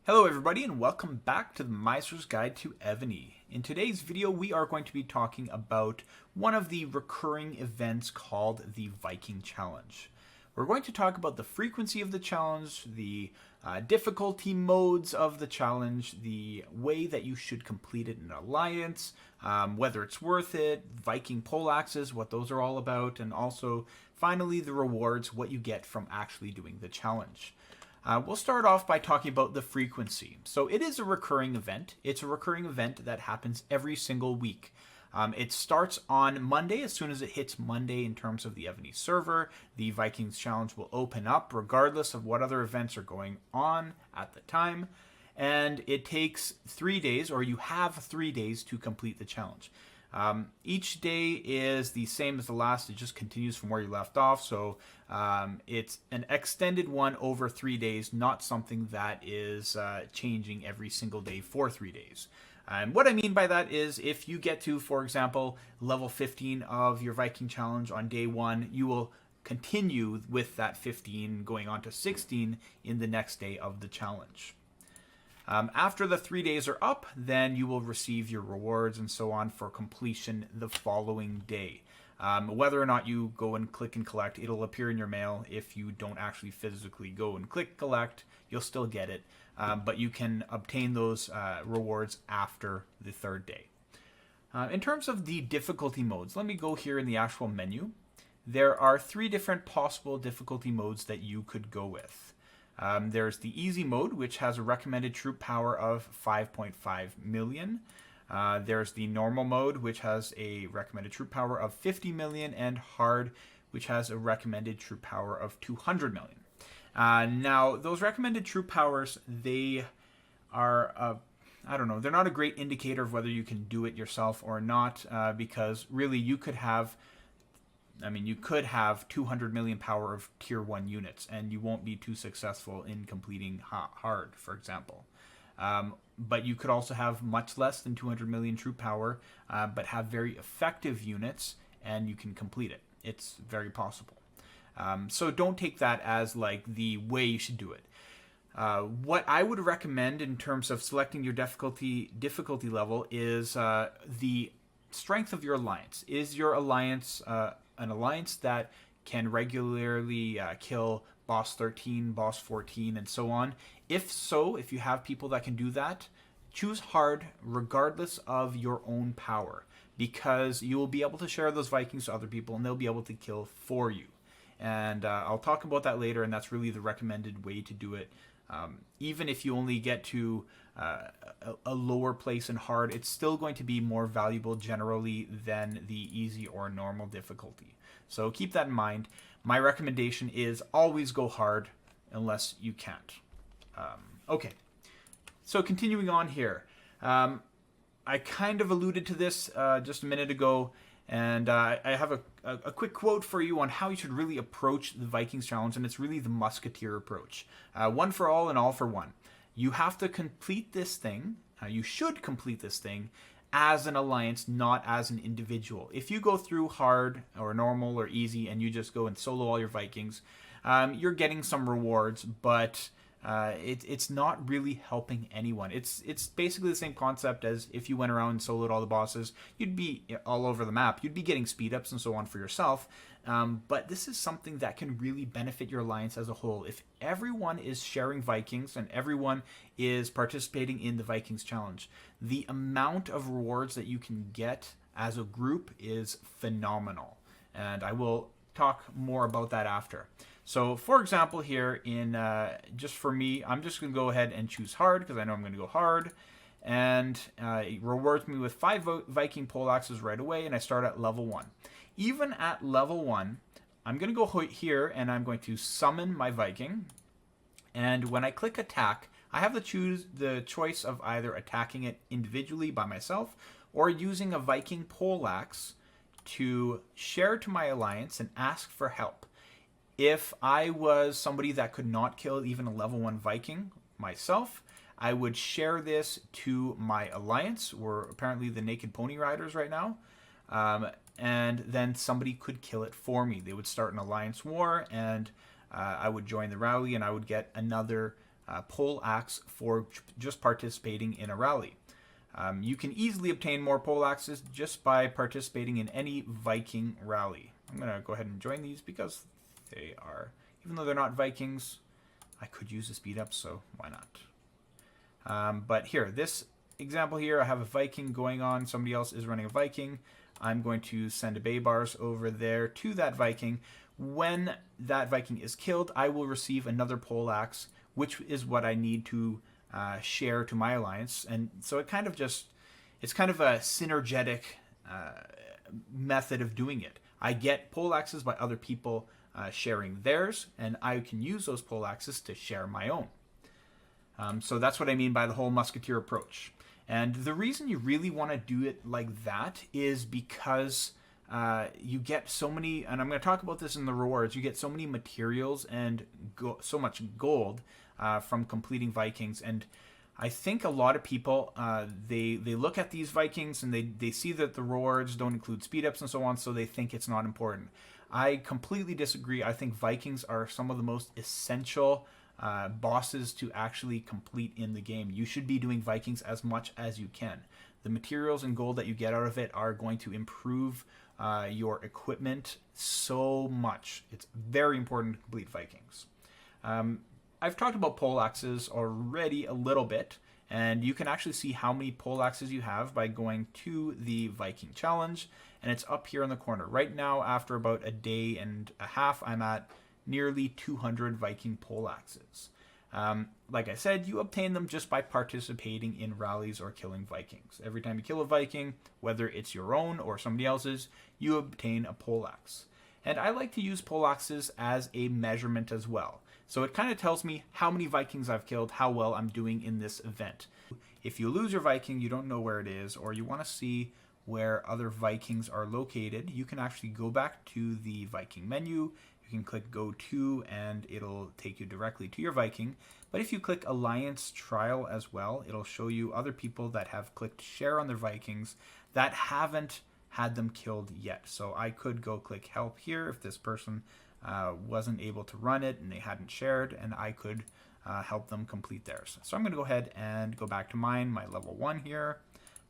Hello everybody and welcome back to the Miser's Guide to Evony. In today's video we are going to be talking about one of the recurring events called the Viking Challenge. We're going to talk about the frequency of the challenge, the difficulty modes of the challenge, the way that you should complete it in an alliance, whether it's worth it, Viking polaxes, what those are all about, and also finally the rewards, what you get from actually doing the challenge. We'll start off by talking about the frequency. So it is a recurring event. It's a recurring event that happens every single week. It starts on Monday. As soon as it hits Monday in terms of the Evony server, the Vikings Challenge will open up regardless of what other events are going on at the time. And it takes 3 days, or you have 3 days to complete the challenge. Each day is the same as the last. It just continues from where you left off. So it's an extended one over 3 days, not something that is changing every single day for 3 days. And what I mean by that is if you get to, for example, level 15 of your Viking Challenge on day 1, you will continue with that 15 going on to 16 in the next day of the challenge. After the 3 days are up, then you will receive your rewards and so on for completion the following day. Whether or not you go and click and collect, it'll appear in your mail. If you don't actually physically go and click collect, you'll still get it. But you can obtain those rewards after the 3rd day. In terms of the difficulty modes, let me go here in the actual menu. There are 3 different possible difficulty modes that you could go with. There's the easy mode, which has a recommended troop power of 5.5 million. There's the normal mode, which has a recommended troop power of 50 million, and hard, which has a recommended troop power of 200 million. Now, those recommended troop powers, they are, I don't know, they're not a great indicator of whether you can do it yourself or not, because really you could have 200 million power of tier 1 units, and you won't be too successful in completing hard, for example. But you could also have much less than 200 million troop power, but have very effective units, and you can complete it. It's very possible. So don't take that as like the way you should do it. What I would recommend in terms of selecting your difficulty level is the strength of your alliance. Is your alliance an alliance that can regularly kill boss 13, boss 14, and so on? If so, if you have people that can do that, choose hard regardless of your own power, because you will be able to share those Vikings to other people and they'll be able to kill for you. And I'll talk about that later, and that's really the recommended way to do it. Even if you only get to a lower place in hard, it's still going to be more valuable generally than the easy or normal difficulty. So keep that in mind. My recommendation is always go hard unless you can't. Okay, so continuing on here. I kind of alluded to this just a minute ago, and I have a quick quote for you on how you should really approach the Vikings Challenge, and it's really the Musketeer approach. One for all and all for one. You have to complete this thing, you should complete this thing as an alliance, not as an individual. If you go through hard or normal or easy and you just go and solo all your Vikings, you're getting some rewards, but it's not really helping anyone. It's basically the same concept as if you went around and soloed all the bosses. You'd be all over the map. You'd be getting speed ups and so on for yourself. But this is something that can really benefit your alliance as a whole. If everyone is sharing Vikings and everyone is participating in the Vikings Challenge, the amount of rewards that you can get as a group is phenomenal. And I will talk more about that after. So, for example, here in just for me, I'm just going to go ahead and choose hard because I know I'm going to go hard. And it rewards me with 5 Viking polaxes right away, and I start at level 1. Even at level 1, I'm going to go here and I'm going to summon my Viking. And when I click attack, I have to the choice of either attacking it individually by myself or using a Viking polax to share to my alliance and ask for help. If I was somebody that could not kill even a level 1 Viking myself, I would share this to my alliance. We're apparently the Naked Pony Riders right now. And then somebody could kill it for me. They would start an alliance war, and I would join the rally, and I would get another poleaxe for just participating in a rally. You can easily obtain more poleaxes just by participating in any Viking rally. I'm going to go ahead and join these because they are, even though they're not Vikings, I could use the speed up, so why not? But here, this example here, I have a Viking going on. Somebody else is running a Viking. I'm going to send a Baybars over there to that Viking. When that Viking is killed, I will receive another poleaxe, which is what I need to share to my alliance. And so it kind of just, it's kind of a synergetic method of doing it. I get poleaxes by other people sharing theirs, and I can use those poleaxes to share my own. So that's what I mean by the whole musketeer approach. And the reason you really want to do it like that is because you get so many, and I'm going to talk about this in the rewards, you get so many materials and so much gold from completing Vikings. And I think a lot of people, they look at these Vikings and they see that the rewards don't include speed ups and so on, so they think it's not important. I completely disagree. I think Vikings are some of the most essential bosses to actually complete in the game. You should be doing Vikings as much as you can. The materials and gold that you get out of it are going to improve your equipment so much. It's very important to complete Vikings. I've talked about poleaxes already a little bit, and you can actually see how many poleaxes you have by going to the Viking challenge, and it's up here in the corner. Right now, after about a day and a half, I'm at nearly 200 Viking poleaxes. Like I said, you obtain them just by participating in rallies or killing Vikings. Every time you kill a Viking, whether it's your own or somebody else's, you obtain a poleaxe. And I like to use poleaxes as a measurement as well. So it kind of tells me how many Vikings I've killed, how well I'm doing in this event. If you lose your Viking, you don't know where it is, or you want to see where other Vikings are located, you can actually go back to the Viking menu. You can click Go To, and it'll take you directly to your Viking. But if you click Alliance Trial as well, it'll show you other people that have clicked Share on their Vikings that haven't had them killed yet. So I could go click Help here if this person wasn't able to run it and they hadn't shared, and I could help them complete theirs. So I'm going to go ahead and go back to mine, my level 1 here.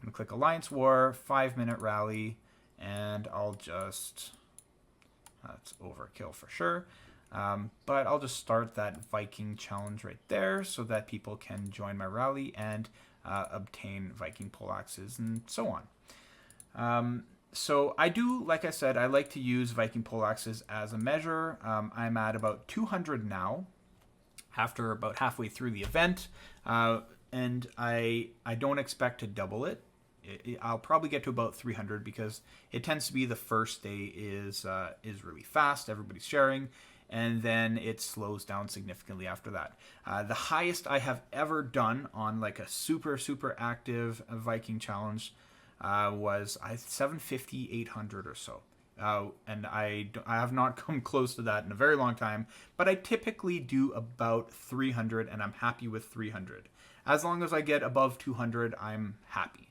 I'm going to click Alliance War, 5-minute rally, and I'll just... That's overkill for sure. But I'll just start that Viking challenge right there so that people can join my rally and obtain Viking poleaxes and so on. So I do, like I said, I like to use Viking poleaxes as a measure. I'm at about 200 now after about halfway through the event. And I don't expect to double it. I'll probably get to about 300 because it tends to be the first day is really fast. Everybody's sharing, and then it slows down significantly after that. The highest I have ever done on like a super active Viking challenge was 750, 800 or so. And I have not come close to that in a very long time, but I typically do about 300, and I'm happy with 300. As long as I get above 200, I'm happy.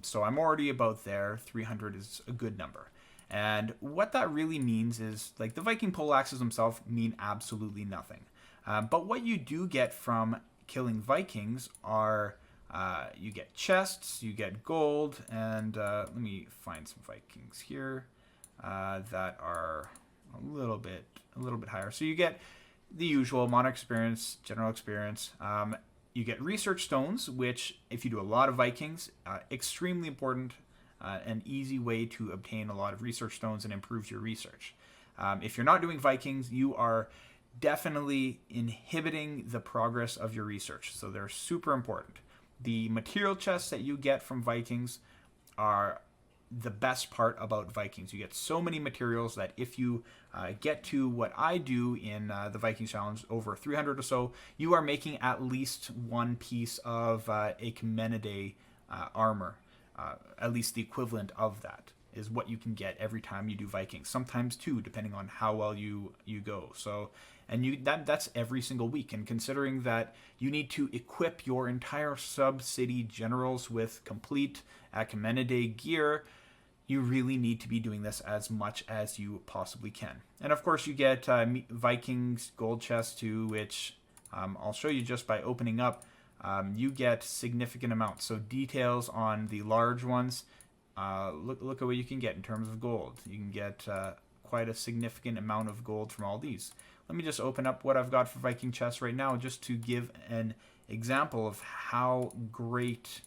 So I'm already about there. 300 is a good number. And what that really means is, like, the Viking poleaxes themselves mean absolutely nothing. But what you do get from killing Vikings are, you get chests, you get gold, and let me find some Vikings here that are a little bit higher. So you get the usual monarch experience, general experience. You get research stones, which, if you do a lot of Vikings, extremely important, an easy way to obtain a lot of research stones and improve your research. If you're not doing Vikings, you are definitely inhibiting the progress of your research. So they're super important. The material chests that you get from Vikings are the best part about Vikings. You get so many materials that if you get to what I do in the Viking Challenge, over 300 or so, you are making at least one piece of Achaemenid armor. At least the equivalent of that is what you can get every time you do Vikings. Sometimes two, depending on how well you go. So, and that's every single week. And considering that you need to equip your entire sub-city generals with complete Achaemenid gear, you really need to be doing this as much as you possibly can. And of course you get Vikings gold chest too, which I'll show you just by opening up. You get significant amounts. So details on the large ones, look at what you can get in terms of gold. You can get quite a significant amount of gold from all these. Let me just open up what I've got for Viking chests right now just to give an example of how great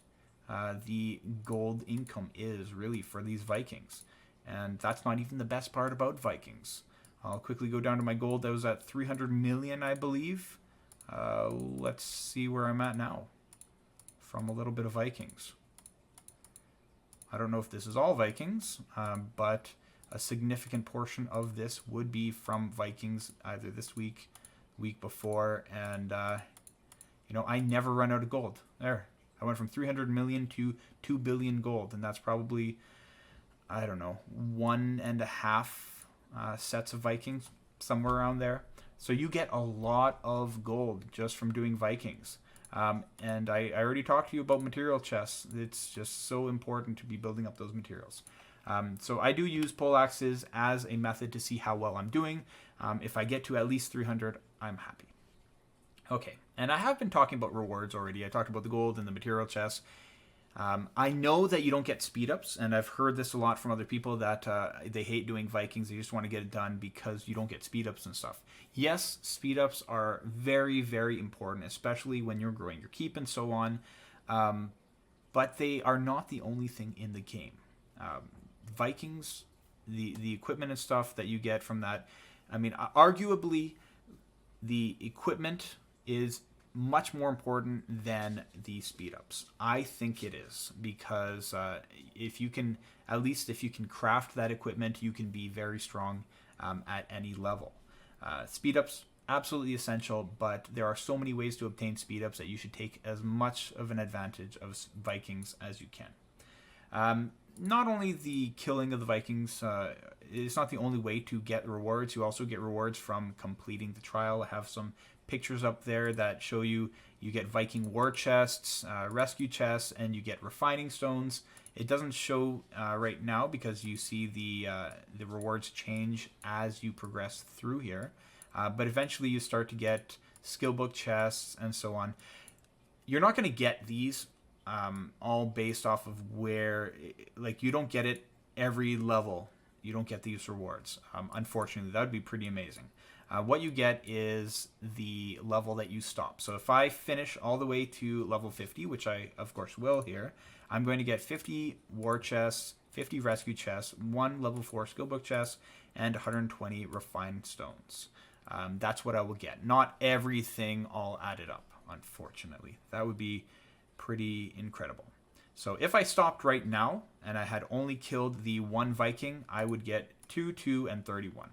the gold income is really for these Vikings. And that's not even the best part about Vikings. I'll quickly go down to my gold. That was at 300 million, I believe. Let's see where I'm at now from a little bit of Vikings. I don't know if this is all Vikings, but a significant portion of this would be from Vikings either this week, week before, and you know, I never run out of gold. There, I went from 300 million to 2 billion gold, and that's probably, I don't know, 1.5 sets of Vikings, somewhere around there. So you get a lot of gold just from doing Vikings. And I already talked to you about material chests. It's just so important to be building up those materials. So I do use polaxes as a method to see how well I'm doing. If I get to at least 300, I'm happy. Okay, and I have been talking about rewards already. I talked about the gold and the material chests. I know that you don't get speed ups, and I've heard this a lot from other people that they hate doing Vikings. They just want to get it done because you don't get speed ups and stuff. Yes, speed ups are very, very important, especially when you're growing your keep and so on. But they are not the only thing in the game. Vikings, the equipment and stuff that you get from that, I mean, arguably, the equipment is much more important than the speed ups. I think it is, because if you can, at least if you can craft that equipment, you can be very strong at any level. Speed ups, absolutely essential, but there are so many ways to obtain speed ups that you should take as much of an advantage of Vikings as you can. Not only the killing of the Vikings, it's not the only way to get rewards. You also get rewards from completing the trial. I have some pictures up there that show you get Viking war chests, rescue chests, and you get refining stones. It doesn't show right now because you see the rewards change as you progress through here. But eventually you start to get skill book chests and so on. You're not going to get these all based off of where, like, you don't get it every level. You don't get these rewards. Unfortunately, that would be pretty amazing. What you get is the level that you stop. So if I finish all the way to level 50, which I of course will here, I'm going to get 50 war chests, 50 rescue chests, 1 level 4 skillbook chest, and 120 refined stones. That's what I will get. Not everything all added up, unfortunately. That would be pretty incredible. So if I stopped right now and I had only killed the 1 Viking, I would get 2, 2, and 31.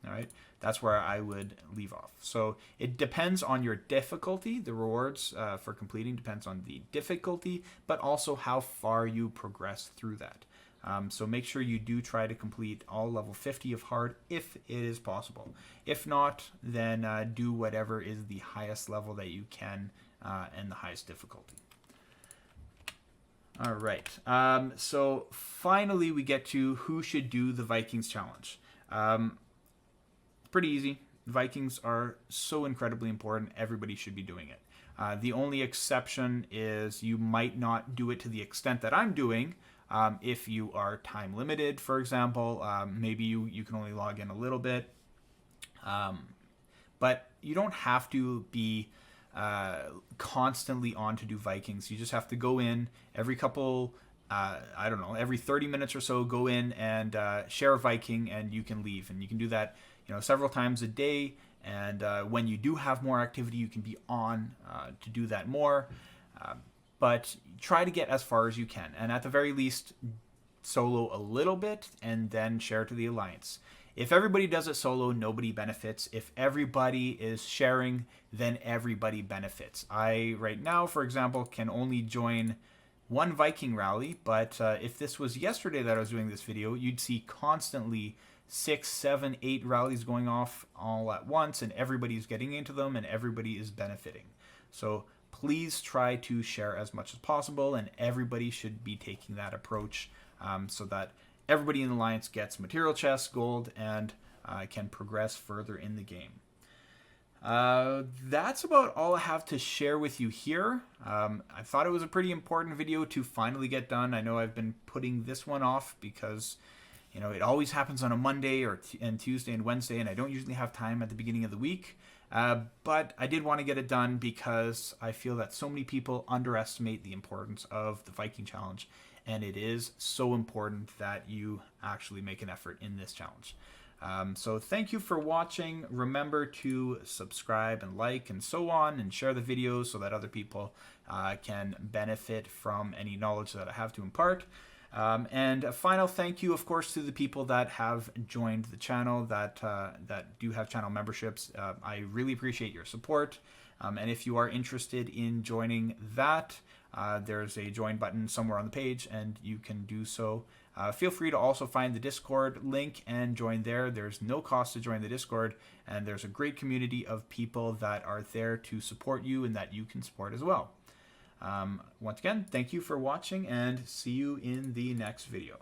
All right, that's where I would leave off. So it depends on your difficulty. The rewards for completing depends on the difficulty, but also how far you progress through that. So make sure you do try to complete all level 50 of hard if it is possible. If not, then do whatever is the highest level that you can and the highest difficulty. All right, so finally we get to who should do the Vikings challenge. Pretty easy. Vikings are so incredibly important. Everybody should be doing it. The only exception is you might not do it to the extent that I'm doing. If you are time limited, for example, maybe you can only log in a little bit. But you don't have to be constantly on to do Vikings. You just have to go in every couple, I don't know, every 30 minutes or so, go in and share a Viking, and you can leave. And you can do that, you know, several times a day. And when you do have more activity, you can be on to do that more. But try to get as far as you can. And at the very least, solo a little bit and then share to the Alliance. If everybody does it solo, nobody benefits. If everybody is sharing, then everybody benefits. I, right now, for example, can only join 1 Viking rally, but if this was yesterday that I was doing this video, you'd see constantly 6, 7, 8 rallies going off all at once, and everybody's getting into them, and everybody is benefiting. So please try to share as much as possible, and everybody should be taking that approach so that everybody in the Alliance gets material chests, gold, and can progress further in the game. That's about all I have to share with you here. I thought it was a pretty important video to finally get done. I know I've been putting this one off because, you know, it always happens on a Monday and Tuesday and Wednesday, and I don't usually have time at the beginning of the week. But I did want to get it done because I feel that so many people underestimate the importance of the Viking challenge, and it is so important that you actually make an effort in this challenge. So thank you for watching. Remember to subscribe and like and so on, and share the videos so that other people can benefit from any knowledge that I have to impart. And a final thank you, of course, to the people that have joined the channel, that do have channel memberships. I really appreciate your support. And if you are interested in joining that, there's a join button somewhere on the page, and you can do so. Feel free to also find the Discord link and join there. There's no cost to join the Discord, and there's a great community of people that are there to support you and that you can support as well. Once again, thank you for watching, and see you in the next video.